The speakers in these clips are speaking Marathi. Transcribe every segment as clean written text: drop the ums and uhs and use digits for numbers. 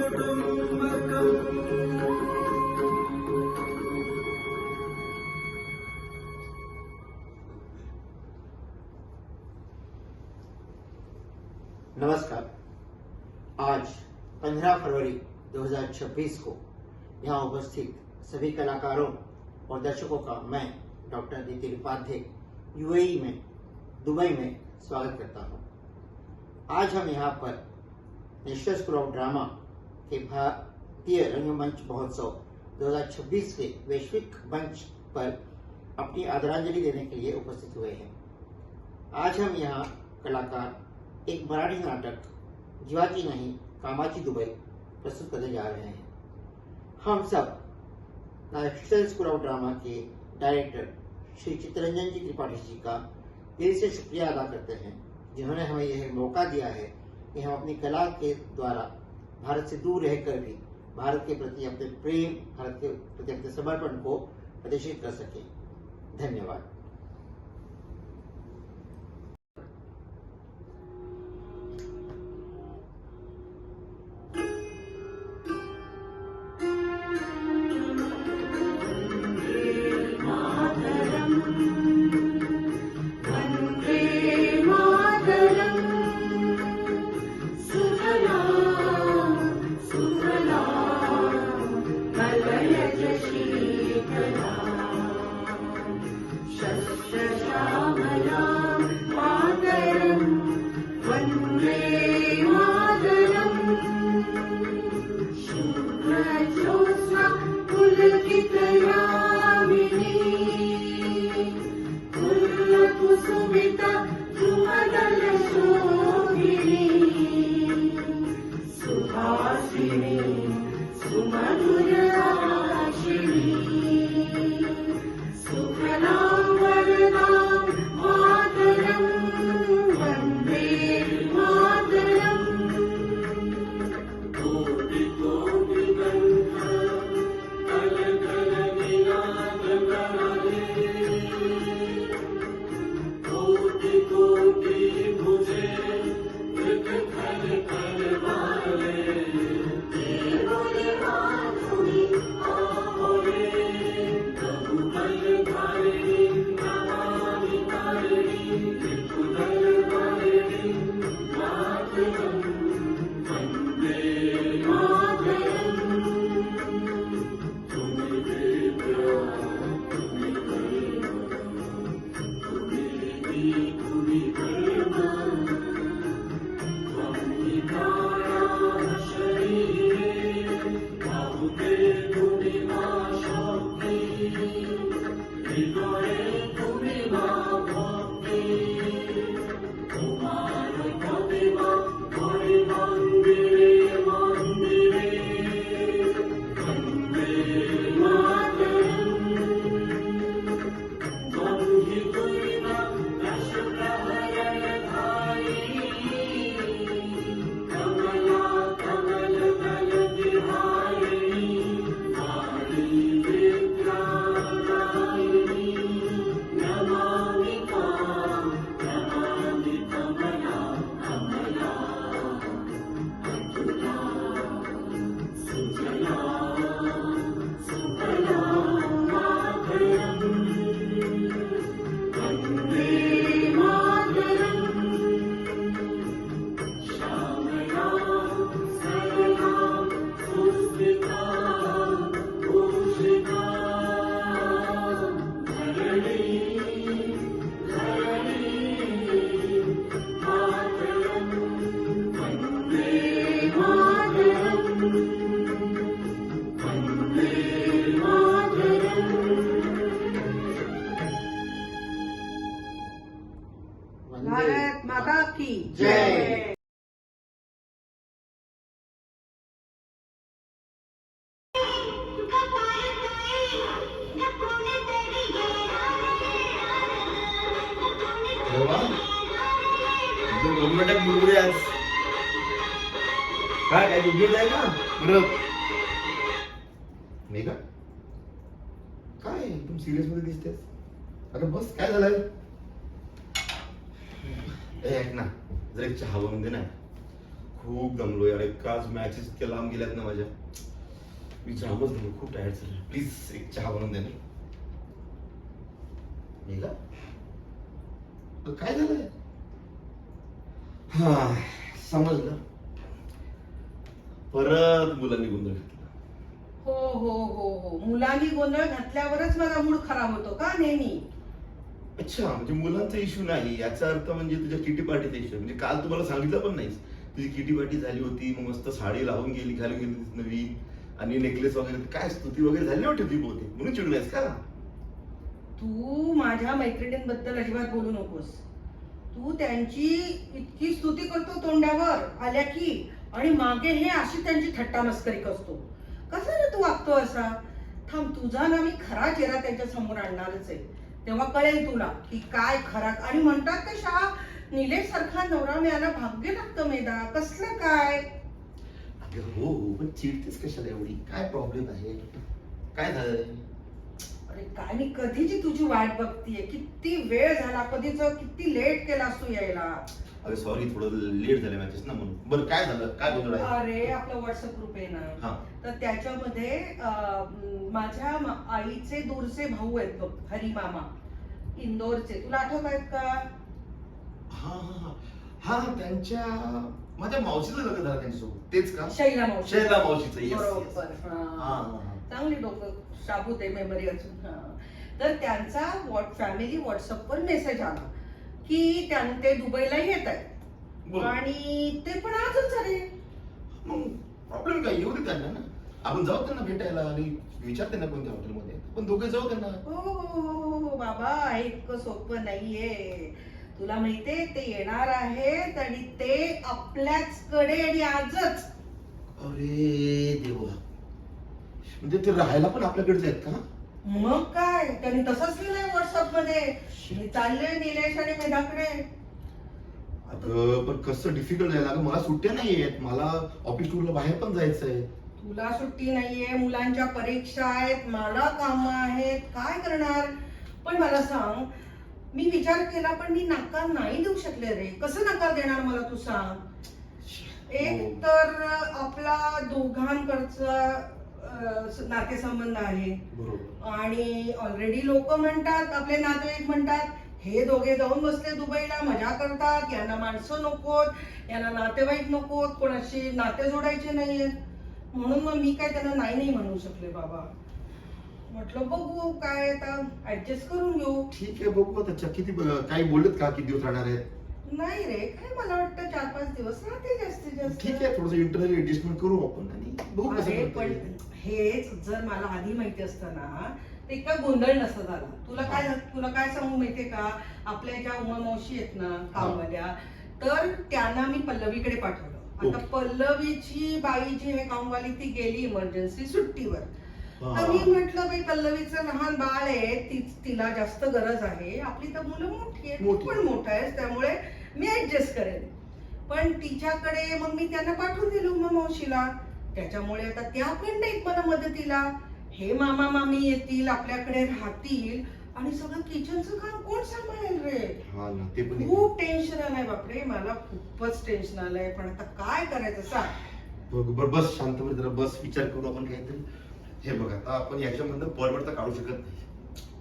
नमस्कार। आज 15 फरवरी 2026 को यहाँ उपस्थित सभी कलाकारों और दर्शकों का मैं डॉक्टर नितिन उपाध्याय यूएई में दुबई में स्वागत करता हूँ। आज हम यहाँ पर नेशनल स्कूल ऑफ ड्रामा के भारतीय रंगमंच महोत्सव 2026 के वैश्विक मंच पर अपनी आदरांजलि देने के लिए उपस्थित हुए हैं। आज हम यहाँ कलाकार एक मराठी नाटक जीवाची नहीं कामाची दुबई प्रस्तुत करने जा रहे हैं। हम सब नेशनल स्कूल ऑफ ड्रामा के डायरेक्टर श्री चित्तरंजन जी त्रिपाठी जी का दिल से शुक्रिया अदा करते हैं, जिन्होंने हमें यह मौका दिया है कि हम अपनी कला के द्वारा भारत से दूर रहकर भी भारत के प्रति अपने प्रेम, भारत के प्रति अपने समर्पण को प्रदर्शित कर सकें। धन्यवाद। भारत माता की जय। बुलबुल आज काय बुलबुल आहे का बरं मेघा काय तुम सिरियस मध्ये दिसतेस? अरे बस काय झालंय? ऐक ना जरा एक चहा बनवून दे ना, खूप दमलो यार. एकाच मॅचेस इतक्या लांब गेल्यात ना माझ्या. मी जामच दमलो. खूप टायर्ड झालो. प्लीज एक चहा बनवून दे ना. मेघा? काय झालंय? हा, समजलं. परत मुलांनी गोंधळ घातला. हो हो हो हो मुलांनी गोंधळ घातल्यावरच माझा मूड खराब होतो का नेहमी. अच्छा, म्हणजे मुलांचा इश्यू नाही याचा अर्थ म्हणजे तुझ्या किटी पार्टीचा इश्यू. म्हणजे काल तुम्हाला सांगितलं पण नाहीस. तुझी किटी पार्टी झाली होती, मग मस्त साडी लावून गेली, घालून गेली नवीन, आणि नेकलेस वगैरे. काय स्तुती वगैरे झाली नव्हती ती बहुतेक, म्हणून चिडून का? तू माझ्या मैत्रिणींबद्दल अजिबात बोलू नकोस. तू त्यांची इतकी स्तुती करतो तोंडावर आल्या की, आणि मागे हे अशी त्यांची थट्टा मस्करी करतो. कसा रे तू वागतो असा? थांब, तुझा ना मी खरा चेहरा त्यांच्या समोर आणणारच आहे. तेव्हा कळेल तुला की काय खरा. आणि म्हणतात कशा, निलेश सारखा नवरा मिळायला भाग्य लागतं मेधा. कसलं काय? अगं हो हो, पण चिडतेस कशाला एवढी? काय प्रॉब्लेम आहे? काय झालं? अरे काय, मी कधीची तुझी वाट बघतीये. किती वेळ झाला, कधीच किती लेट केलास तू यायला. अरे सॉरी, थोडं लेट झालं मॅचेस ना म्हणून. बरं काय झालं? काय गोंधळ आहे? अरे आपलं व्हॉट्सअप ग्रुप आहे ना, हा. तर त्याच्यामध्ये माझ्या आईचे दूरचे भाऊ आहेत बघ, हरी मामा, इंदोरचे. तुला आठवत आहेत का? हा हा हा हा, त्यांच्या माझ्या मावशीचं लग्न झालं त्यांच्यासोबत, तेच का? शैला मावशी. Shaila मावशीचं, yes, yes. बरोबर. हा, हा. हा, हा. चांगली डोकं शाबूत आहे, मेमरी अजून. हा. तर त्यांचा फॅमिली व्हॉट्सअपवर मेसेज आला की ते दुबईला येत आहेत, बरं. आणि ते पण आजच झाले. मग प्रॉब्लेम काय? येऊ दे त्यांना ना. आपण जाऊ त्यांना भेटायला आणि विचारते ना कोणत्या हॉटेलमध्ये. पण दोघे जाऊ त्यांना. हो हो हो हो बाबा, हे इतकं सोपं नाहीये. तुला माहितीये ते येणार आहेत, आणि ते आपल्याच कडे, आणि आजच. अरे देवा, म्हणजे ते राहायला पण आपल्याकडेच आहेत का? मग काय, त्यांनी तसंच लिहिलंय व्हॉट्सअप मध्ये. मी चालले निलेश आणि मेधाकडे. अगं पण कसं डिफिकल्ट जायला. अगं मला सुट्ट्या नाही आहेत, मला ऑफिस टूरला बाहेर पण जायचंय. तुला सुट्टी नाहीये, मुलांच्या परीक्षा आहेत, मला काम आहेत, काय करणार? पण मला सांग, मी विचार केला पण मी नकार नाही देऊ शकले रे. कसं नकार देणार मला, तू सांग? एक तर आपला दोघांकडचा नातेसंबंध आहे, बरोबर. आणि ऑलरेडी लोक म्हणतात, आपले नातेवाईक म्हणतात, हे दोघे जाऊन बसले दुबईला, मजा करतात, यांना माणसं नकोत, यांना नातेवाईक नकोत, कोणाशी नाते जोडायचे नाहीयेत. म्हणून मग मी काय त्यांना नाही नाही म्हणू शकले बाबा. म्हटलं बघू काय, आता ऍडजस्ट करून घेऊ. ठीक आहे, बघू आता. किती काही बोललेत का किती दिवस राहणार आहेत? नाही रे, काय मला वाटतं 4-5 दिवस राहते जास्तीत जास्त. ठीक आहे, थोडंसं इंटरनल ऍडजस्टमेंट करू आपण आणि बघू कसं अरे करता पण येईल. हेच जर मला आधी माहिती असतं ना, ते काय गोंधळ नसता झाला. तुला काय सांगू माहितीये का, आपल्या ज्या उमा मावशी आहेत ना कामवाल्या, तर त्यांना मी पल्लवीकडे पाठवलं. आता पल्लवीची बाई जी आहे कामवाली, ती गेली इमर्जन्सी सुट्टीवर. तर मी म्हटलं बाई, पल्लवीचं लहान बाळ आहे, तिला जास्त गरज आहे, आपली तर मुलं मोठी आहेत, तू पण मोठा आहेस, त्यामुळे मी ऍडजस्ट करेन. पण तिच्याकडे मग मी त्यांना पाठवून दिलं उमा मावशीला. त्याच्यामुळे आता त्या पण नाहीत मला मदतीला. हे मामा मामी येतील, आपल्याकडे राहतील, आणि सगळं किचनचं काम कोण सांभाळेल रे? हा ना, ते पण खूप टेन्शन आलंय बापरे, मला खूपच टेन्शन आलंय. पण आता काय करायचं सांग? बरोबर. बस शांत बस, जरा बस, विचार करू आपण काहीतरी. हे बघ, आता आपण याच्यामधनं पडवड तर काढू शकत नाही,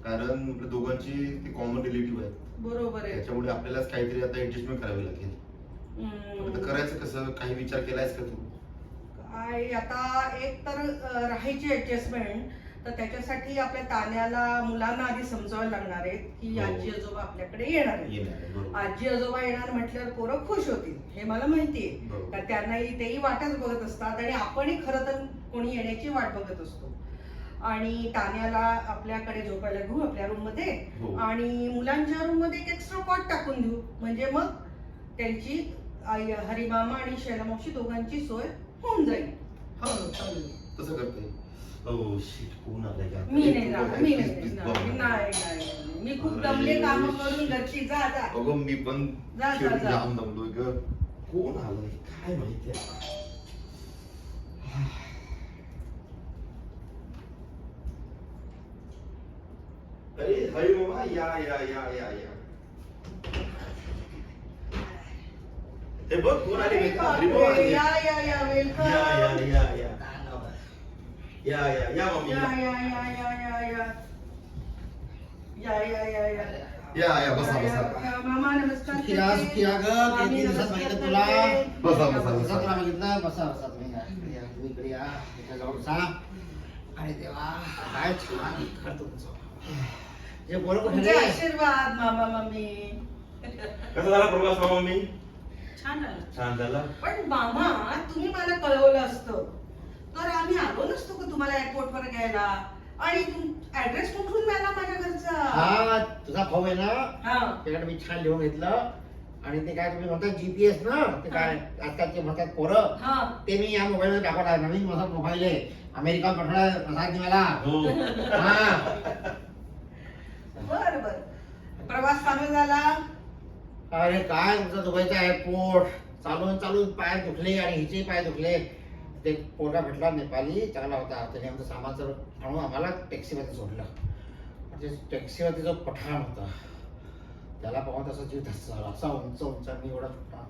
कारण आपल्या दोघांची ती कॉमन रिलेटिव्ह आहेत. बरोबर आहे. त्याच्यामुळे आपल्यालाच काहीतरी आता ऍडजस्टमेंट करावी लागेल. आता करायचं कसं? काही विचार केलायस का तू? काय आता, एक तर राहायची ऍडजस्टमेंट, तर त्याच्यासाठी आपल्या तान्याला मुलांना आधी समजावायला लागणार आहे की आजी आजोबा आपल्याकडे येणार आहेत. आजी आजोबा येणार म्हटल्यावर पोरं खुश होतील, हे मला माहितीये. तर त्यांनाही तेही वाटच बघत असतात, आणि आपणही खरं तर कोणी येण्याची वाट बघत असतो. आणि तान्याला आपल्याकडे झोपायला घेऊ आपल्या रूम मध्ये, आणि मुलांच्या रूम मध्ये एक एक्स्ट्रा कॉट टाकून देऊ, म्हणजे मग त्यांची हरिमामा आणि शैलामावशी दोघांची सोय होऊन जाईल. तसं करते. ओ शिट, कोण आलाय का? मी खूप दमले काम करून घरची. जा जा. अगं मी पण जा, जा, जा. जाम दमलोय ग. कोण आलाय काय माहितीये? अरे हरी मामा, या या या या या. हे बघ कोण आले अरे बेटा? अरे बाबा, बापरे, ये. या वेलकम. या मम्मी या बसा मामा नमस्कार सुखिया करते. सुखिया ग मामी किती दिवसात नमस्कार बघितलं करते. तुला बसा, बसा बसा. तुला बघितलं बसा तुम्ही या. इकडे या, तुम्ही इकडे या इकडे जाऊन बसा. अरे देवा काय छान घर तुमचं जे बरोबर तुमचे आशीर्वाद मामा मम्मी. कसा झाला प्रवास मम्मी? छान झालं. छान झाला. पण मामा तुम्ही मला कळवलं असतं तर आम्ही आलो नसतो का तुम्हाला एअरपोर्ट वर घ्यायला. आणि ऍड्रेस कुठून मिळाला माझ्या घरचा. हा तुझा भाऊ आहे ना हा त्याकडे मी छान लिहून घेतलं आणि ते काय तुम्ही म्हणता जीपीएस ना ते काय आजकाल ते म्हणतात पोरं हा ते मी या मोबाईल मध्ये टाकवला नवीन माझा मोबाईल आहे अमेरिका पाठवला प्रसाद मला हो. हा बर बर. प्रवास चालू झाला. अरे काय तुमचं दुबईचा एअरपोर्ट चालून चालून पाय दुखले आणि हिचे पाय दुखले ते पोरगा भेटला नेपाली चांगला होता त्याने आमचं सामान सर्व आणून आम्हाला टॅक्सीमध्ये सोडलं म्हणजे टॅक्सीवरती जो पठाण होता त्याला पाहून तसा जीव धस झाला असा उंच उंच मी एवढा छोटा.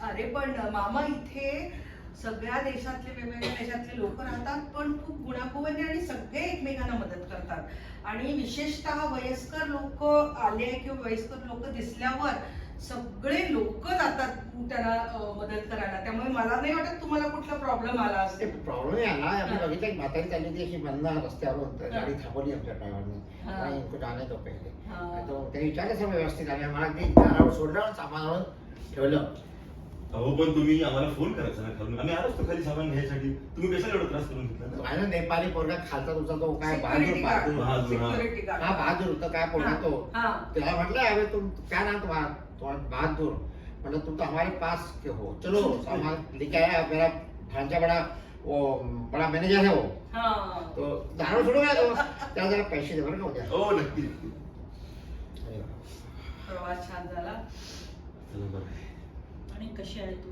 अरे पण मामा इथे सगळ्या देशातले वेगवेगळ्या देशातले लोक राहतात पण खूप गुण्यागोविंदाने आणि सगळे एकमेकांना मदत करतात आणि विशेषतः वयस्कर लोक आले किंवा वयस्कर लोक दिसल्यावर सगळे लोक जातात त्यांना मदत करायला. त्यामुळे मला नाही वाटत तुम्हाला कुठला प्रॉब्लेम आला असेल. प्रॉब्लेम आला आम्ही बघितलं एक म्हातारी चालली होती अशी बंद रस्त्यावर गाडी थांबवली आमच्या हा. ड्रायव्हरने आणि इनको जाणे तो पहिले हा. तो त्याने विचारलं सगळं व्यवस्थित आणि मला ते दारावर सोडलं आणि सामानावर ठेवलं. अहो पण तुम्ही आम्हाला फोन करायचा ना खालून आम्ही आलो असतो खाली सामान घ्यायसाठी. तुम्ही कशाला एवढा त्रास करून घेतला ना? आहे ना नेपाली पोरगा खालचा तुमचा तो काय Security guard. Bahadur Bahadur. Security guard. हा बहादूर होता काय पोरगा तो हा. त्याला म्हटलं अरे तुम क्या नाम तुम्हारा बहादुर मतलब तुम तो हमारे पास के हो चलो सामान लेके आया मेरा भांजा बड़ा वो बड़ा मैनेजर है वो हा. तो दारू सोडूया तो त्याला जरा पैसे दे बरं का उद्या. हो नक्की नक्की. अरे वा. प्रवास छान झाला. चला बरं. आणि कशी आहे तू.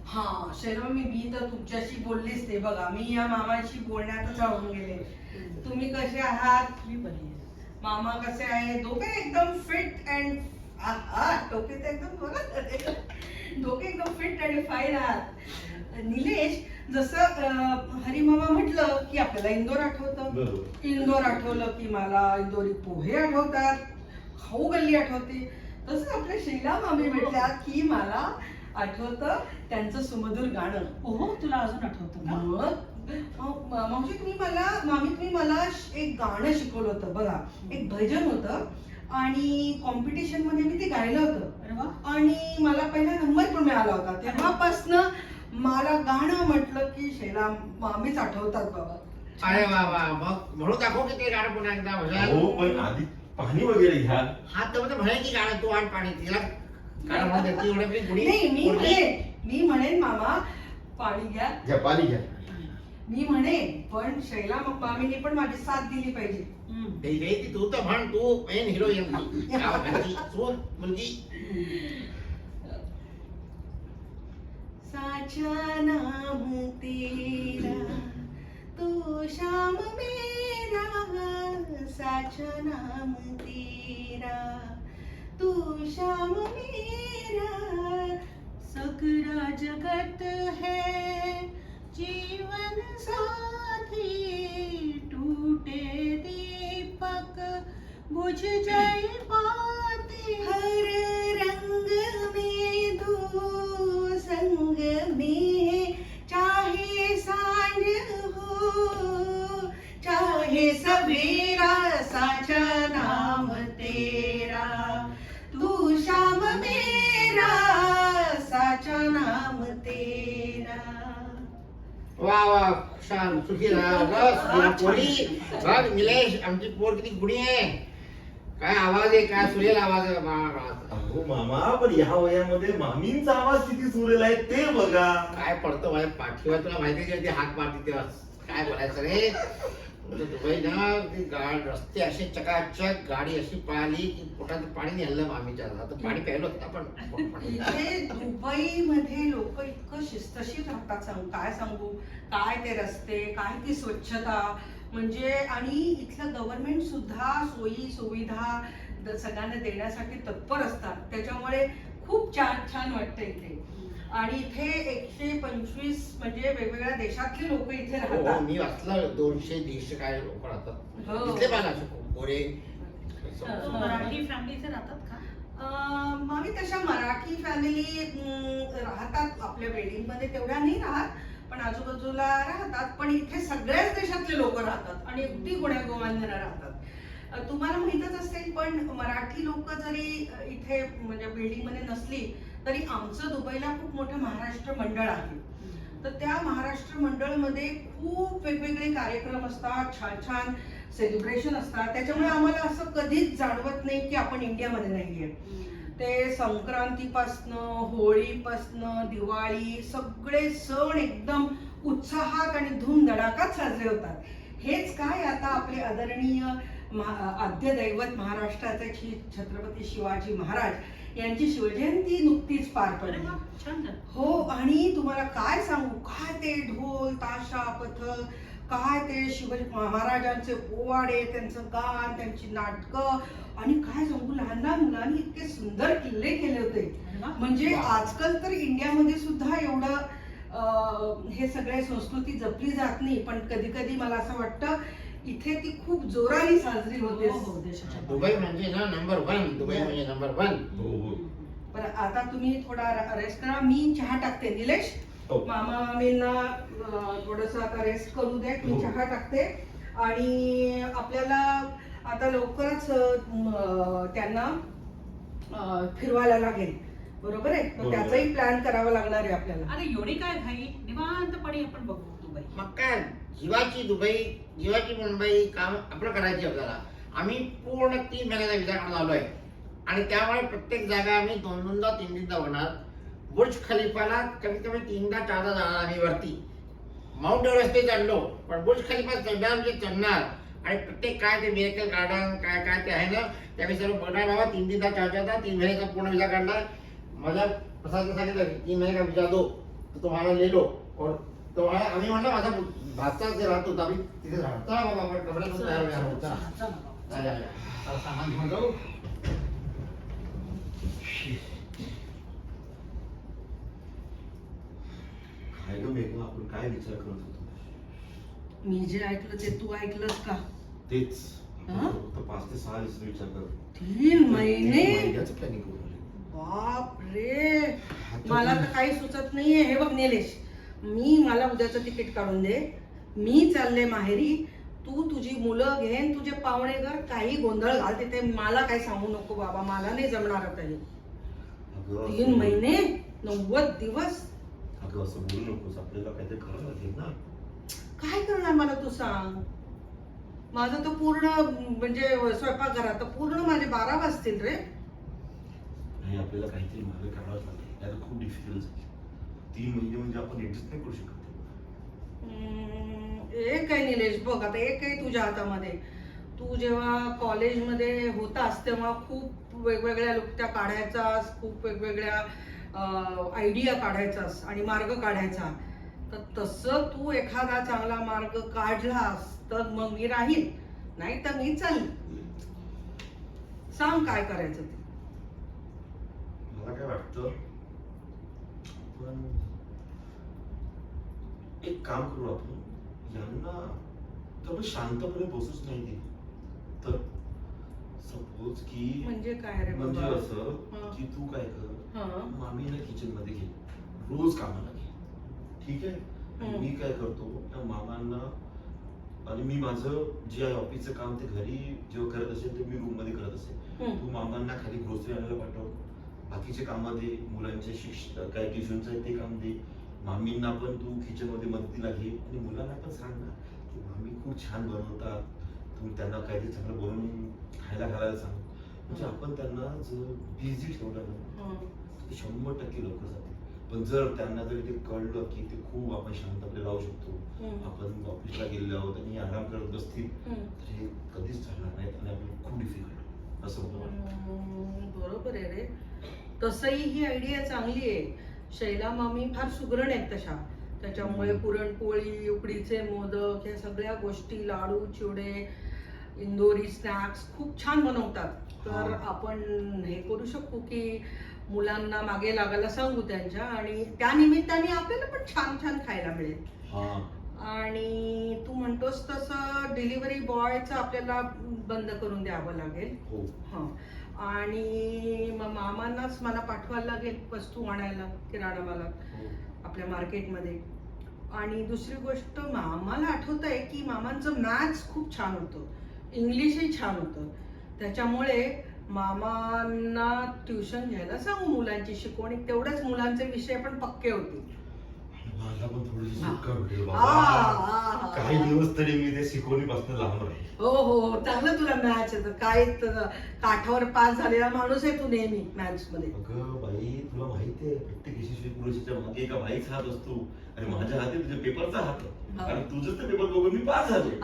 हा शैरव मी तर तुमच्याशी बोललीच नाही बघा मी या मामाशी बोलण्यातच राहून गेले. तुम्ही कसे आहात. मी बरी आहे. मामा कसे आहे. दोघे एकदम फिट अँड डोके तर एकदम बघा डोके एकदम फिट आणि फाईन आहात. निलेश जसं हरिमामा म्हटलं की आपल्याला इंदोर आठवतं. बरोबर. इंदोर आठवलं की मला इंदोरी पोहे आठवतात खाऊ गल्ली आठवते. तसं आपल्या शैला मामी म्हटल्या की मला आठवतं त्यांचं सुमधुर गाणं. हो तुला अजून आठवतं का? मग मावशी तुम्ही मला एक गाणं शिकवलं होतं बघा. एक भजन होतं आणि कॉम्पिटिशन मध्ये मी ते गायलं होतं. अरे वा. आणि मला पहिला नंबर पण मिळाला होता. तेव्हापासनं मला गाणं म्हटलं की शैला मामीच आठवतात बाबा. अरे वा वा मग म्हणून दाखव की ते गाणं पुन्हा एकदा भजन. हो पण आधी पाणी वगैरे घ्या. हा तर म्हणजे म्हणे की गाणं तू आण पाणी तिला गाणं म्हणून देते एवढं मी गुढी नाही पोरगी. मी म्हणेन मामा पाणी घ्या. घ्या पाणी घ्या. मी म्हणेन पण शैला मामीने पण माझी साथ दिली पाहिजे. ते रे की तू तर म्हण तू मेन हिरोईन सून मुलगी. साचा नाम तेरा तू शाम मेरा साचा नाम तेरा तू शाम मेरा सगरा जगत है जीवन साथी टूटे दीपक बुझ जाए बाती हर रंग में दो संग में चाहे सांझ हो चाहे सवेरा साचा नाम तेरा तू शाम मेरा साचा नाम तेरा. वा वा छान सुखी राहा बस पोरी. बघ निलेश आमची पोर किती गुणी आहे. काय आवाज आहे काय सुरेल आवाज आहे बाळाचा. अहो मामा पण ह्या वयामध्ये मामींचा आवाज किती सुरेल आहे ते बघा. काय पडतो माझ्या पाठीवर तुला माहिती आहे ते हाक मारते तेव्हा काय बोलायचं रे. दुबई ना रस्ते असे चकाचक गाडी अशी पळाली की पोटात पाणी नेलं मामीच्या. आता पाणी प्यायलो होतं आपण. इथे दुबईमध्ये लोक इतकं शिस्तशीर राहतात काय सांगू. काय ते रस्ते काय ती स्वच्छता म्हणजे आणि इथलं गव्हर्नमेंट सुद्धा सोयी सुविधा सगळ्यांना देण्यासाठी तत्पर असतात. त्याच्यामुळे खूप छान छान वाटतं इथे. आणि इथे 125 म्हणजे वेगवेगळ्या देशातले लोक इथे हो, राहतात. मी वाचलं 200-150 काय लोक राहतात हो. इथले पण असे गोरे. मराठी फॅमिली इथे राहतात का? मामी तशा मराठी फॅमिली राहतात आपल्या बिल्डिंग मध्ये, तेवढ्या नाही राहत पण आजूबाजूला राहतात. पण इथे सगळ्याच देशातले लोक राहतात आणि अगदी गुण्यागोविंदाने राहतात. तुम्हाला माहितच असेल पण मराठी लोक जरी इथे म्हणजे बिल्डिंग मध्ये नसली तरी आमचं दुबईला खूप मोठं महाराष्ट्र मंडळ आहे. तर त्या महाराष्ट्र मंडळ मध्ये खूप वेगवेगळे कार्यक्रम असतात, छान छान सेलिब्रेशन असतात. त्याच्यामुळे आम्हाला असं कधीच जाणवत नाही की आपण इंडियामध्ये नाहीये. ते संक्रांतीपासनं, होळीपासनं, दिवाळी सगळे सण एकदम उत्साहात आणि धूमधडाकात साजरे होतात. हेच काय आता आपले आदरणीय आद्य दैवत महाराष्ट्राचे छत्रपती शिवाजी महाराज यांची शिवजयंती नुकतीच पार पडली. छान झालं. हो, आणि तुम्हाला काय सांगू, काय ते ढोल ताशा पथक, काय ते शिवाजी महाराजांचे पोवाडे, त्यांचं गान, त्यांची नाटकं, आणि काय सांगू लहान लहान मुलांनी इतके सुंदर किल्ले केले होते. म्हणजे आजकाल तर इंडियामध्ये सुद्धा एवढं हे सगळे संस्कृती जपली जात नाही, पण कधी कधी मला असं वाटतं इथे ती खूप जोराने साजरी होते. हो, हो, देशाच्या दुबई म्हणजे ना नंबर 1, दुबई म्हणजे नंबर 1. हो हो. बरं, आता तुम्ही थोडा रेस्ट करा, मी चहा टाकते. निलेश, हो. मामा मामींना थोडस आता रेस्ट करू दे, मी हो. चहा टाकते. आणि आपल्याला आता लवकरच त्यांना फिरवायला लागेल, बरोबर आहे? तर बरोबर. त्याचाही प्लॅन करावा लागणार आहे आपल्याला. अरे एवढी काय घाई, निवांतपणे आपण बघू दुबई. मग काय जीवाची दुबई, जीवाची मुंबई काम आपलं करायची आपल्याला. आम्ही पूर्ण 3 महिन्याचा विचार करून आलोय आणि त्यामुळे प्रत्येक जागा आम्ही 2-2दा 3-3दा होणार. बुर्ज खलिफाला कमीत कमी 3दा 4दा जाणार आम्ही वरती. माउंट एव्हरेस्ट चढलो पण बुर्ज खलिफा चढणार म्हणजे चढणार. आणि प्रत्येक काय ते मिरेकल गार्डन काय काय ते आहे ना त्यावेळी सर्व बघणार बाबा. 3-3दा 4-4दा 3 महीने का पूर्ण विजा काढला. माझ्या प्रसाद ने सांगितलं 3 महीने का विजा दो तो तुम्हाला ले लो. और तो आम्ही म्हणलं माझा भाचा जे राहत होता आम्ही तिथे राहतो बाबा, आपण कपडे पण तयार व्हायला होता. चला. सामान घेऊन जाऊ. काय ग मेघना, आपण काय विचार करत होतो? मी जे ऐकलं ते तू ऐकलंस का? तेच हा? फक्त 5 ते 6 दिवसाचा विचार करतो. 3 महिने? महिन्याचं प्लॅनिंग करून आले. बाप रे, मला तर काही सुचत नाहीये. हे बघ निलेश, मला उद्याचं तिकीट काढून दे, मी चालले माहेरी. तू तुझी मुलं घेन, तुझे पाहुणे घर, काही गोंधळ घाल तिथे, मला काही सांगू नको बाबा, मला नाही जमणार आता हे. अगं, 3 महिने 90 दिवस अगं असं बोलू नकोस, आपल्याला काहीतरी करावं लागेल ना. काय करणार मला तू सांग? माझं तर पूर्ण म्हणजे स्वयंपाकघरात तर पूर्ण माझे 12 वाजतील रे. नाही, आपल्याला काहीतरी मार्ग काढावाच लागेल. यार खूप डिफिकल्ट झाली. 3 महिने म्हणजे आपण ऍडजस्ट नाही करू शकत. एक आहे निलेश, बघ आता एक आहे तुझ्या हातामध्ये. तू जेव्हा कॉलेजमध्ये होतास तेव्हा खूप वेगवेगळ्या युक्त्या काढायचास, खूप वेगवेगळ्या आयडिया काढायचास आणि मार्ग काढायचा. तर तसं तू एखादा चांगला मार्ग काढलास तर मग मी राहील, नाही तर मी चालेल. सांग काय करायचं ते. मला काय वाटतं, पण एक काम करू आपण, यांना तर शांतपणे बसूच नाही दे. तर सपोज की म्हणजे काय रे म्हणजे बाबा? असं की तू काय कर, हा. मामीला किचन मध्ये घे, रोज कामाला घे, ठीक आहे? आणि मी काय करतो, त्या मामांना आणि मी माझं जे आहे ऑफिसचं काम ते घरी जेव्हा करत असेल ते मी रूम मध्ये करत असेल. तू मामांना खाली ग्रोसरी आणायला पाठव, बाकीचे काम दे, मुलांचे शिक्षण काय ट्युशनचं आहे ते काम दे. मामींना पण तू किचन मध्ये मदतीला घे आणि मुलांना पण सांग ना की मामी खूप छान बनवतात, तुम्ही त्यांना काहीतरी चांगलं बनवून खायला घालायला सांग. म्हणजे आपण त्यांना जर बिझी ठेवलं ना ते 100% लवकर जाते. पण जर त्यांना जर ते कळलं की ते खूप आपण शांतपणे राहू शकतो, आपण ऑफिसला गेलेलो आहोत आणि आराम करत बसतील, तर हे कधीच चालणार नाहीत आणि आपल्याला खूप डिफिकल्ट असं होतं. बरोबर आहे रे. तसंही ही आयडिया चांगली आहे. शैला मामी फार सुगरण आहेत तशा, त्याच्यामुळे पुरणपोळी, उकडीचे मोदक, या सगळ्या गोष्टी, लाडू चिवडे, इंदोरी स्नॅक्स खूप छान बनवतात. तर आपण हे करू शकू की मुलांना मागे लागायला सांगू त्यांच्या, आणि त्या निमित्ताने आपल्याला पण छान छान खायला मिळेल. आणि तू म्हणतोस तसं डिलिव्हरी बॉयचं आपल्याला बंद करून द्यावं लागेल. हो. हा. आणि मग मामांनाच मला पाठवायला लागेल वस्तू आणायला किराणा मालात आपल्या मार्केटमध्ये. आणि दुसरी गोष्ट, मामाला आठवत आहे की मामांचं मॅथ्स खूप छान होतं, इंग्लिशही छान होतं. त्याच्यामुळे मामांना ट्युशन घ्यायला सांगू, मुलांची शिकवणी, तेवढ्याच मुलांचे विषय पण पक्के होतील. मला पण थोडीशी सुटका भेटेल आ, बाबा. आ, काही दिवस तरी मी ते शिकवणीपासून लांब राहील. हो हो, चांगलं तुला मॅथ्स येतं. काय काठावर पास झालेला माणूस आहे तू नेहमी मॅथ्स मध्ये. अगं बाई, तुला माहिती आहे प्रत्येक यशस्वी पुरुषाच्या मागे एका बाईचा हात असतो, आणि माझ्या हाती तुझ्या पेपरचा हात आहे. आणि तुझंच ते पेपर बघून मी पास झाले.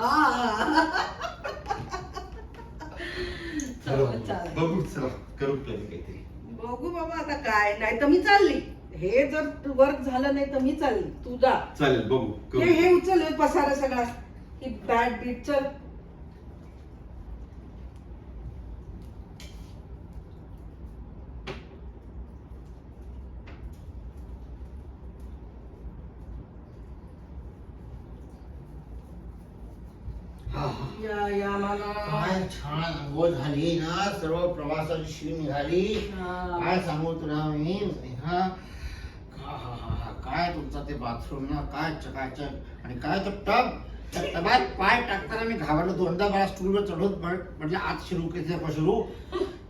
बघू, चला करू प्लॅनिंग काहीतरी. बघू बाबा आता काय, नाही तर मी चालली. हे जर वर्क झालं नाही तर मी चालली, तू जा. चालेल, बघू करू. हे उचल, हे पसारा सगळा, ही बॅट बीट चल. या मला काय छान अंघोळ झाली ना, सर्व प्रवासाची शीण निघाली. काय सांगू तुला मी. काय तुमचा ते बाथरूम ना, काय चकाचक. आणि काय तो टब, त्या टबात पाय टाकताना मी घाबरलो. दोनदा मला स्टूलवर चढून म्हणजे आत शिरू कैसे पसरू,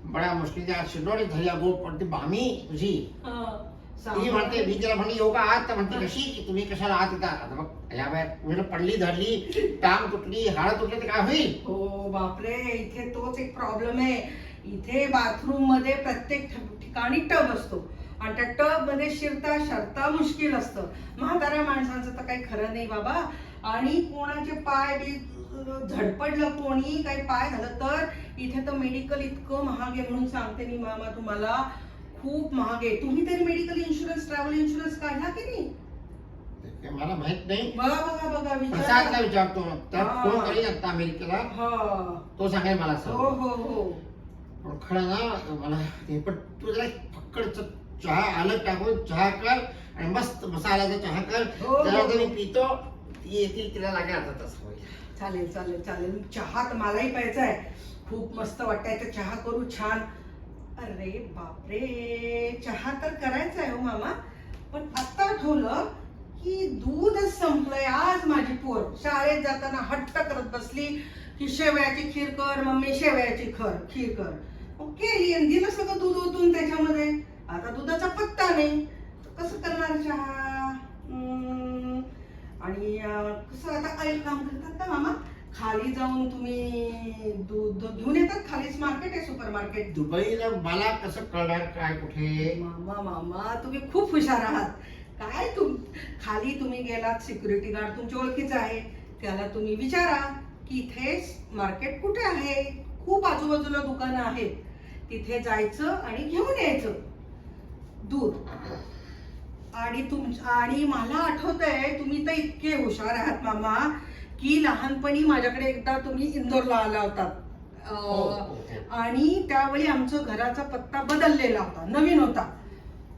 बड्या मुश्किल आत शिरडोळी झाली. अगो पण ती भामी तुझी, ती म्हणते, मी तिला म्हणली येऊ का आत, तर म्हणते कशी की तुम्ही कशाला आत येता. आता मग या बाय पडली धरली, टांग तुटली, हाड तुटली, तर काय होईल. हो बापरे, इथे तोच एक प्रॉब्लेम आहे. इथे बाथरूम मध्ये प्रत्येक ठिकाणी टब असतो, आणि त्या टब मध्ये शिरता मुश्किल असतं. म्हाताऱ्या माणसांचं तर काही खरं नाही बाबा. आणि कोणाचे पाय बी झडपडलं, कोणी काही पाय झालं तर इथे तर मेडिकल इतकं महाग आहे. म्हणून सांगते मी मामा, तुम्हाला खूप महाग आहे. तुम्ही तरी मेडिकल इन्शुरन्स, ट्रॅव्हल इन्शुरन्स काढला की नाही? मला माहित नाही. बघा प्रसादला विचारतो, तर फोन करेल आता अमेरिकेला, तो सांगेल मला. हो. पण खरं ना मला ते, पण तू जरा फक्कड चहा अलग टाकून चहा कर, आणि मस्त मसाल्याचा चहा कर. जरा तरी पितो, ती येतील तिला लागेल आता तसं होईल. चालेल. चहा तर मलाही प्यायचा आहे, खूप मस्त वाटतंय. तर चहा करू छान. अरे बापरे, चहा तर करायचा आहे हो मामा. पण आता आठवलं की दूधच संपलंय. आज माझी पोर शाळेत जाताना हट्ट करत बसली की शेवयाची खीर कर मम्मी, शेवयाची खीर कर. केली आणि दिलं सगळं दूध ओतून त्याच्यामध्ये. आता दुधाचा पत्ता नाही, कसं करणार चहा. आणि कसं आता एक काम करतात का मामा, खाली जाऊन तुम्ही दूध घेऊन येतात. खालीच मार्केट आहे, सुपर मार्केट. दुबईला मला कसं कळणार काय कुठे. मामा तुम्ही खूप हुशार आहात. काय खाली तुम्ही गेलात, सिक्युरिटी गार्ड तुमच्या ओळखीचा आहे, त्याला तुम्ही विचारा की इथे मार्केट कुठे आहे. खूप आजूबाजूला दुकानं आहेत, तिथे जायचं आणि घेऊन यायचं दूध. आणि मला आठवतंय, तुम्ही तर इतके हुशार आहात मामा, की लहानपणी माझ्याकडे एकदा तुम्ही इंदोरला आला होता. आणि त्यावेळी आमचं घराचा पत्ता बदललेला होता, नवीन होता.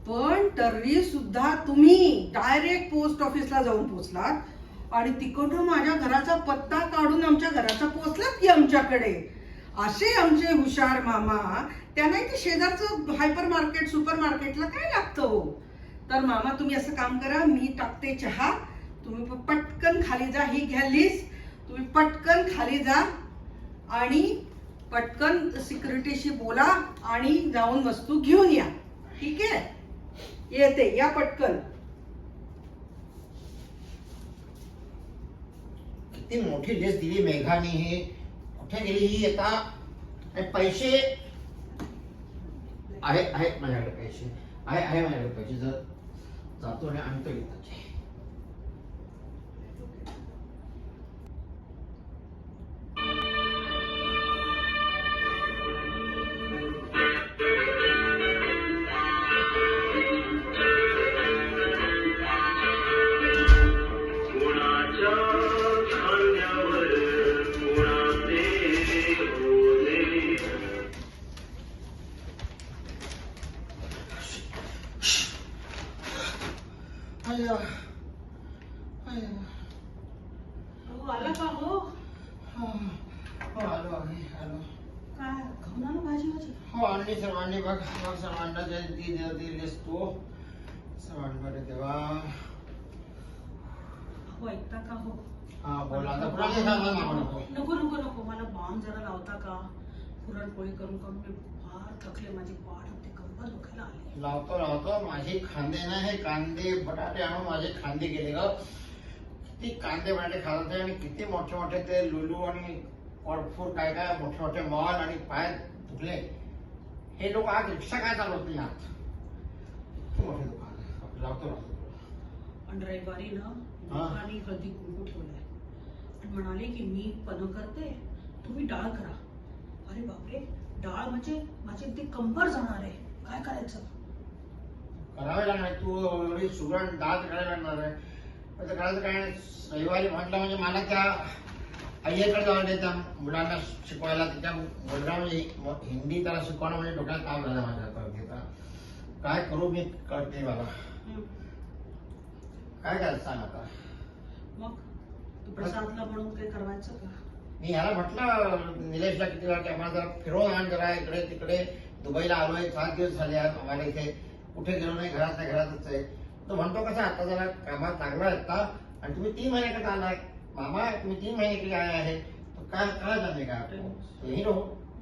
पण तरी सुद्धा तुम्ही डायरेक्ट पोस्ट ऑफिसला जाऊन पोहोचलात, आणि तिकडून माझ्या घराचा पत्ता काढून आमच्या घराचा पोहोचलात की आमच्याकडे. असे आमचे हुशार मामा. त्यांना ते शेजारचं हायपर मार्केट, सुपर मार्केटला काय लागतं हो. तर मामा तुम्ही असं काम करा, मी टाकते चहा, तुम्ही पटकन खाली जा. ही घ्या लिस्ट, तुम्ही पटकन खाली जा आणि पटकन सिक्युरिटीशी बोला आणि जाऊन वस्तू घेऊन या. ठीक आहे, येते, या पटकन. किती मोठी लिस्ट दिली मेघाने. हे कुठे गेली ही आता. पैसे आहे माझ्याकडे, पैसे आहे माझ्याकडे. पैसे जर जातो आणि आणतो येतात. हो आला का हो आलो आलो. काय खाऊन आलो भाजी भाजी हो आणली सर्वांनी बघ बघ सर्वांना दिलीस तू सर्वांकडे तेव्हा. हो ऐकता का हो हा बोला आता पुन्हा काही सांगा नको. नको नको नको मला बॉम्ब जरा लावता का पुरणपोळी करून करून मी फार थकले माझी पाठ होते कंबर दुखायला आली लावतो माझे खांदे ना हे कांदे बटाटे आणून माझे खांदे गेले ग. किती कांदे बटाटे खात होते आणि किती मोठे मोठे ते लुलू आणि कॉर्डफूर काय काय मोठे मोठे मॉल आणि पाय दुखले. हे लोक आज रिक्षा काय चालवत नाही आत. किती मोठे दुकान लावतो. आणि रविवारी ना हा. आणि हळदी कुंकू ठेवलाय आणि म्हणाले की मी पन करते तुम्ही डाळ करा. अरे बापरे डाळ म्हणजे माझी ते कंबर जाणार आहे काय करायचं करावे लागणार. तू एवढी सुगरण डाळ करायला लागणार आहे. आता करायचं काय रविवारी म्हटलं म्हणजे मला त्या आईकडे जाऊन दे त्या मुलांना शिकवायला. तिच्या मुलगा म्हणजे हिंदी त्याला शिकवणं म्हणजे डोक्यात काम झालं माझ्या. काय करू मी कळते मला. काय करायचं सांग आता. मग तू प्रसादला म्हणून काही करायचं का मी ह्याला म्हटलं निलेशला किती वेळा की आम्हाला जरा फिरवून आण जरा इकडे तिकडे. दुबईला आलोय 7 दिवस झाले आम्हाला इथे कुठे गेलो नाही घरातल्या घरातच आहे. तो म्हणतो कसं आता जरा कामात लागला आता आणि तुम्ही 3 महिन्याकडे आलाय मामा तुम्ही 3 महिने केले आहे तो काय काय जाणे का हिरो.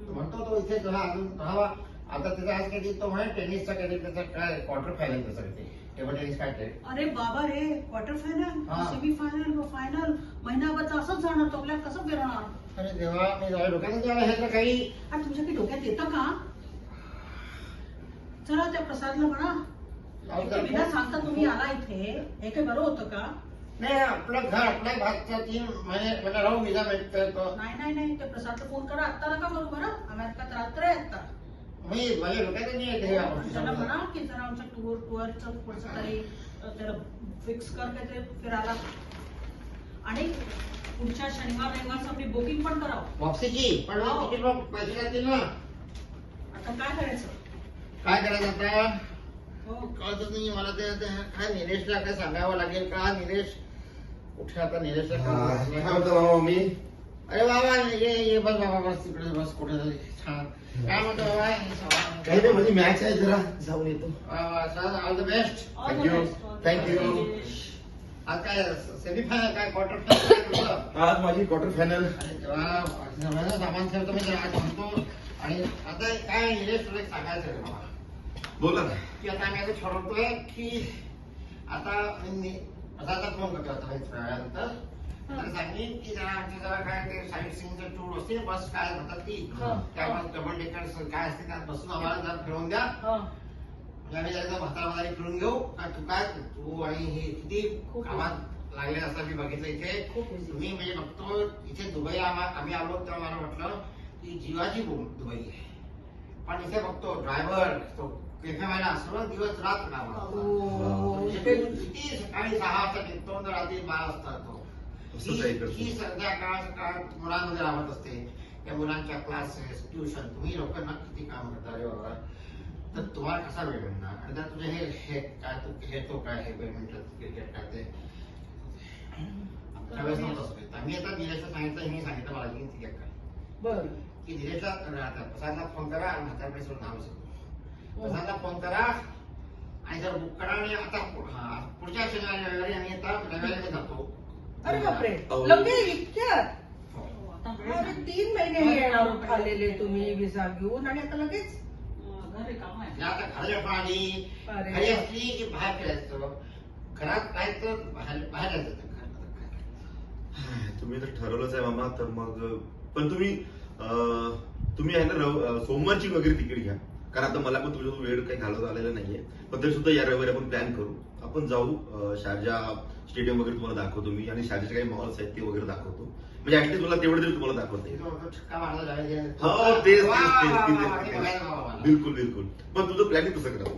तो म्हणतो तो इथे जरा अजून राहावा. आता त्याचा आज कधी तो म्हणे टेनिसचा कधी त्याचा काय क्वार्टर फायनल त्याचा कधी टेबल टेनिस काय ते. अरे बाबा रे क्वार्टर फायनल हा. सेमी फायनल फायनल महिनाभर असंच जाणार तो आपल्याला कसं फिरणार. अरे देवा मी जरा डोक्यात जेव्हा हे तर काही आणि तुमच्या काही डोक्यात येतं का चला त्या प्रसादला म्हणा इथे बिना सांगता तुम्ही आला इथे हे काही बरं होतं का नाही आपलं घर आपल्या भागचा 3 महिने मला राहून विजा भेटतो. नाही नाही ते प्रसादला फोन करा आत्ता नका करू बरं अमेरिकात रात्र आहे आता मी माझ्या डोक्यात नाही येते या गोष्टी त्याला समजा. म्हणा की जरा आमच्या टूरचं पुढचं तरी त्याला फिक्स कर काय ते फिरायला आणि पुढच्या शनिवार रविवारचं बुकिंग पण करावं वापसीची पण हो. तिकीट मग पैसे जातील ना. आता काय करायचं काय करायचं आता हो कळतच नाही मला. ते काय निलेशला काय सांगावं लागेल का. निलेश कुठे आता निलेशला काय काय- म्हणतो मामा मी अरे बाबा ये बस बाबा बस तिकडे बस कुठे तरी छान. काय म्हणतो बाबा काही नाही म्हणजे मॅच आहे जरा जाऊन येतो. All the best. Thank you. Thank you. आज काय सेमीफायनल काय क्वार्टर फायनल. आज माझी क्वार्टर फायनल. सामान ठेवतो मी जरा आज म्हणतो. आणि आता काय निलेश तुला एक सांगायचं आहे मला बोला ना. की आता आम्ही असं ठरवतोय की आता आता फोन करतो आता थोड्या वेळानंतर. तर सांगेन की जरा आमच्या जरा काय ते साईट सीनचं टूर असते बस काय म्हणतात ती त्यामुळे डबल डेकर काय असते त्यात बसून आम्हाला जरा फिरवून द्या. म्हणजे आम्ही जरा म्हातारा फिरून घेऊ. काय तू काय तू आणि हे किती कामात लागले असं मी बघितलं इथे. तुम्ही म्हणजे बघतो इथे दुबई आम्ही आलो तेव्हा मला म्हटलं की जीवाची दुबई आहे. पण इथे बघतो ड्रायव्हर तो केफेवाला सर्व दिवस रात काम किती सकाळी 6 वाजता निघतो तर रात्री 12 वाजता येतो. ही संध्याकाळ मुलांमध्ये राहत असते. त्या मुलांच्या क्लासेस ट्युशन तुम्ही लोकांना किती काम करता रे बाबा. तर तुम्हाला कसा वेळ मिळणार. आणि जर तुझे हे काय तू खेळतो काय हे बॅडमिंटन क्रिकेट काय ते त्यावेळेस नव्हतं असं. आम्ही आता निलेशला सांगितलं मी सांगितलं मला की ठीक आहे काय बरं की निलेशला प्रसादला फोन करा आणि म्हातारपणे सोडून नाव सांगतो. प्रसादला फोन करा आणि जर बुक करा. आणि आता पुढच्या शनिवारी रविवारी आम्ही आता रविवारी मी जातो. अरे बापरे हो. लगे इतक्यात. आता वेळ अरे नाही. 3 महिने येणार आलेले तुम्ही विजा घेऊन आणि आता लगेच घर रिकामं आहे. म्हणजे आता घराच्या पाणी अरे. घरी असली की बाहेर फिरायचं. घरात काय तर बाहेर बाहेर जायचं. तुम्ही तर ठरवलंच आहे मामा. तर मग पण तुम्ही आहे ना सोमवारची वगैरे तिकीट घ्या. कारण आता मला पण तुझ्या वेळ काही घालवता आलेला नाहीये. पण तरी सुद्धा या रविवारी आपण प्लॅन करू. आपण जाऊ शारजा स्टेडियम वगैरे तुम्हाला दाखवतो मी. आणि शारजाचे काही मॉल्स आहेत ते वगैरे दाखवतो. म्हणजे ऍटलीस्ट मला तेवढं तरी तुम्हाला दाखवते. छक्का मारला जायचं. हो तेच वा, तेच वा, तेच वा, वा, तेच हे बघायला हवं मला. बिलकुल बिलकुल. पण तुझं प्लॅनिंग कसं करा.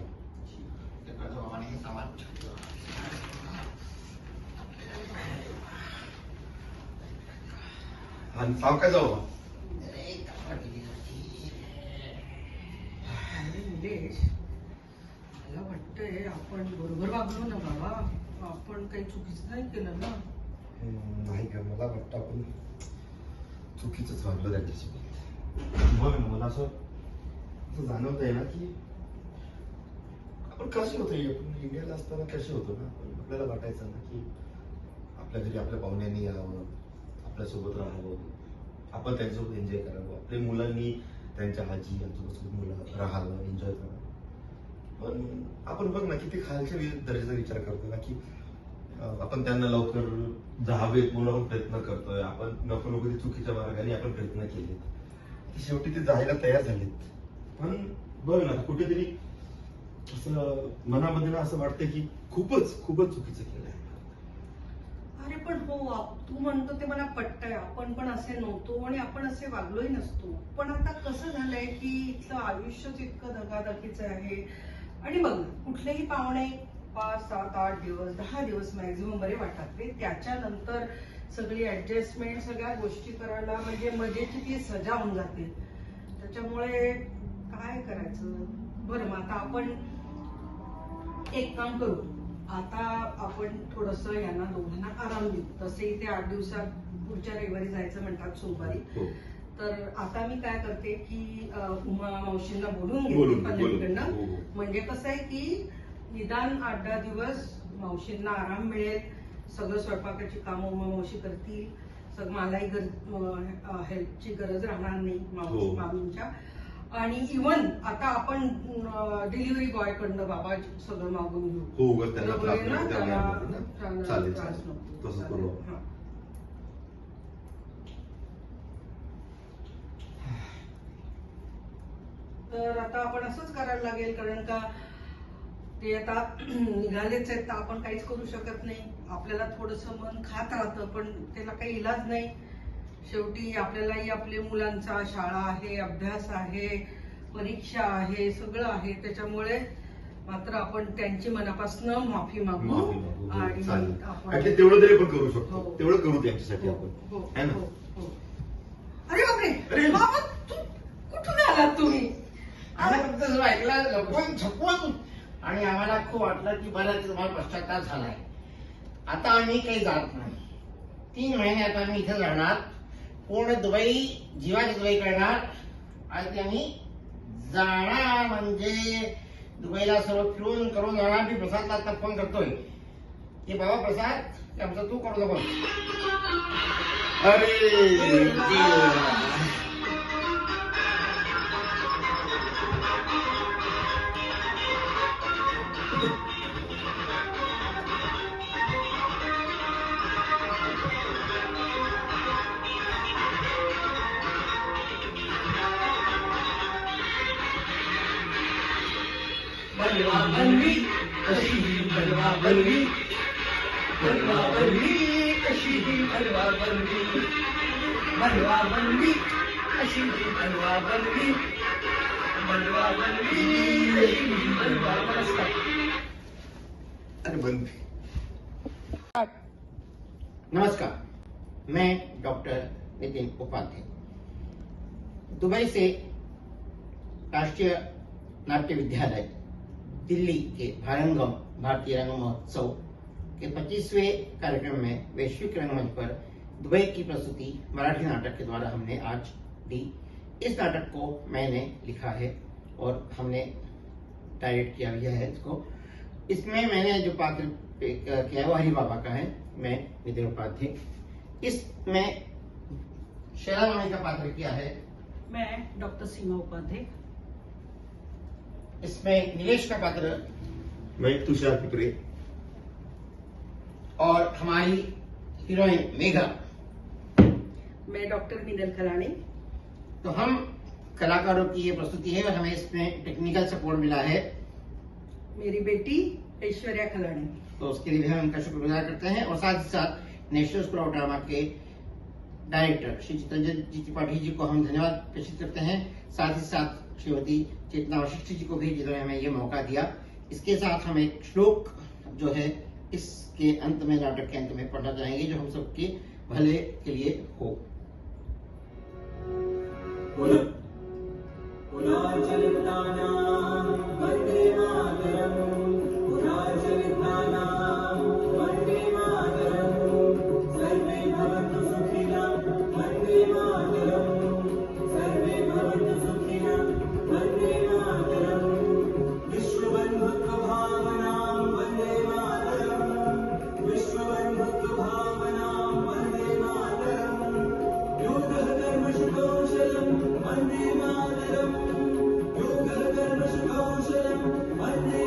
ते करतो बाबा आणि हे सामान आणि साव काय जाऊ अरे, कपडा किती घातली. अरे निलेश मला वाटतंय आपण बरोबर वागलो ना बाबा. आपण काही चुकीचं नाही केलं ना. नाही नाही का, मला वाटतं आपण चुकीचंच वागलं त्यांच्याशी. बघ ना, मला असं जाणवत आहे ना की आपण कसे होतो, आपण इंडियाला असताना कसे होतो ना, आपल्याला वाटायचं ना की आपल्या घरी आपल्या पाहुण्यांनी यावं, आपल्यासोबत राहावं, आपण त्यांच्यासोबत एन्जॉय करावं, आपल्या मुलांनी त्यांच्या आजी आजोबासोबत मुलं राहावं, एन्जॉय करावं. पण आपण बघ ना किती खालच्या दर्जाचा विचार करतो ना की आपण त्यांना लवकर जावेत म्हणून आपण प्रयत्न करतोय, आपण नको नको ते चुकीच्या मार्गाने आपण प्रयत्न केले, शेवटी ते जायला तयार झालेत. पण बघ ना कुठेतरी असं मनामध्ये ना असं वाटतं की खूपच खूपच चुकीचं केलंय. अरे पण हो, तू म्हणतो ते मला पटतंय. आपण पण असे नव्हतो आणि आपण असे वागलोही नसतो. पण आता कसं झालंय की इथलं आयुष्यच इतकं धगाधकीचं आहे. आणि बघ ना, कुठलेही पाहुणे 5, 7, 8 दिवस 10 दिवस मॅक्झिमम बरे वाटतात रे. त्याच्यानंतर सगळी ऍडजस्टमेंट, सगळ्या गोष्टी करायला म्हणजे मजेची ती सजा होऊन जाते. त्याच्यामुळे काय करायचं. बरं मग आता आपण एक काम करू, आता आपण थोडस यांना दोघांना आराम देऊ. तसे ते 8 दिवसात पुढच्या रविवारी जायचं म्हणतात, सोमवारी. तर आता मी काय करते की उमा मावशींना बोलून घेते पल्लवीकडनं. म्हणजे कसं आहे की निदान 8-10 दिवस मावशींना आराम मिळेल. सगळं स्वयंपाकाची कामं उमा मावशी करतील. सगळं मलाही हेल्पची गरज राहणार नाही मामींच्या. आणि इव्हन आता आपण डिलिव्हरी बॉय कडनं बाबा सगळं मागून घेऊ. तर आता आपण असंच करायला लागेल, कारण का ते आता निघालेच आहेत, तर आपण काहीच करू शकत नाही. आपल्याला थोडस मन खात राहतं, पण त्याला काही इलाज नाही. शेवटी आपल्यालाही आपल्या मुलांचा शाळा आहे, अभ्यास आहे, परीक्षा आहे, सगळं आहे. त्याच्यामुळे मात्र आपण त्यांची मनापासून माफी मागू आणि आपण तेवढं तरी पण करू शकतो. तेवढं करू त्यांच्यासाठी आपण, है ना. अरे बापरे बाबा, कुठून आलात तुम्ही? आम्ही ऐकलं लपवून छपवून, आणि आम्हाला खूप वाटलं की बरं तुम्हाला पश्चाताप झालाय. आता आम्ही काही जात नाही. 3 महिने आता आम्ही इथे राहणार. पूर्ण दुबई, जीवाची दुबई करणार. आणि आम्ही जाणार म्हणजे दुबईला सर्व फिरून करून जाणार. मी प्रसादला आता फोन करतोय की बाबा प्रसाद, आमचं तू करू नको. बनवा बनवी कशी बनवा बनवी, बनवा बनवी कशी बनवा बनवी, बनवा बनवी कशी बनवा बनवी, बनवा बनवी कशी बनवा. नमस्कार. अरे बंद. नमस्कार, मैं डॉक्टर नितिन उपाध्याय दुबई से राष्ट्रीय नाट्य विद्यालय दिल्ली के भारंगम भारतीय रंग महोत्सव के 25वें कार्यक्रम में वैश्विक रंगमंच पर दुबई की प्रस्तुति मराठी नाटक के द्वारा हमने आज दी. इस नाटक को मैंने लिखा है और हमने डायरेक्ट किया भी है इसको. इसमें मैंने जो पात्र किया है वो हरि बाबा का है. मैं नितिन उपाध्याय. इसमें शैला मामी का पात्र किया है. मैं डॉक्टर सीमा उपाध्याय. इसमें नीलेश का पात्र, मैं तुषार पिपरे. और हमारी हीरोइन मेघा. मैं डॉक्टर मीनल खलानी. तो हम कलाकारों की ये प्रस्तुति है और हमें इसमें टेक्निकल सपोर्ट मिला है मेरी बेटी ऐश्वर्या खलानी. तो उसके लिए भी हम उनका शुक्रगुजार करते हैं. और साथ ही साथ नेशनल स्कूल ऑफ ड्रामा के डायरेक्टर श्री चितरंजन जी त्रिपाठी जी को हम धन्यवाद प्रेषित करते हैं. साथ ही साथ श्रीमती चेतना वशिष्ठ जी को भी जिन्होंने हमें ये मौका दिया. इसके साथ हम एक श्लोक जो है इसके अंत में, नाटक के अंत में पढ़ना चाहेंगे, जो हम सबके भले के लिए हो. वंदे मातरम, सर्वे भवन्तु वन्दे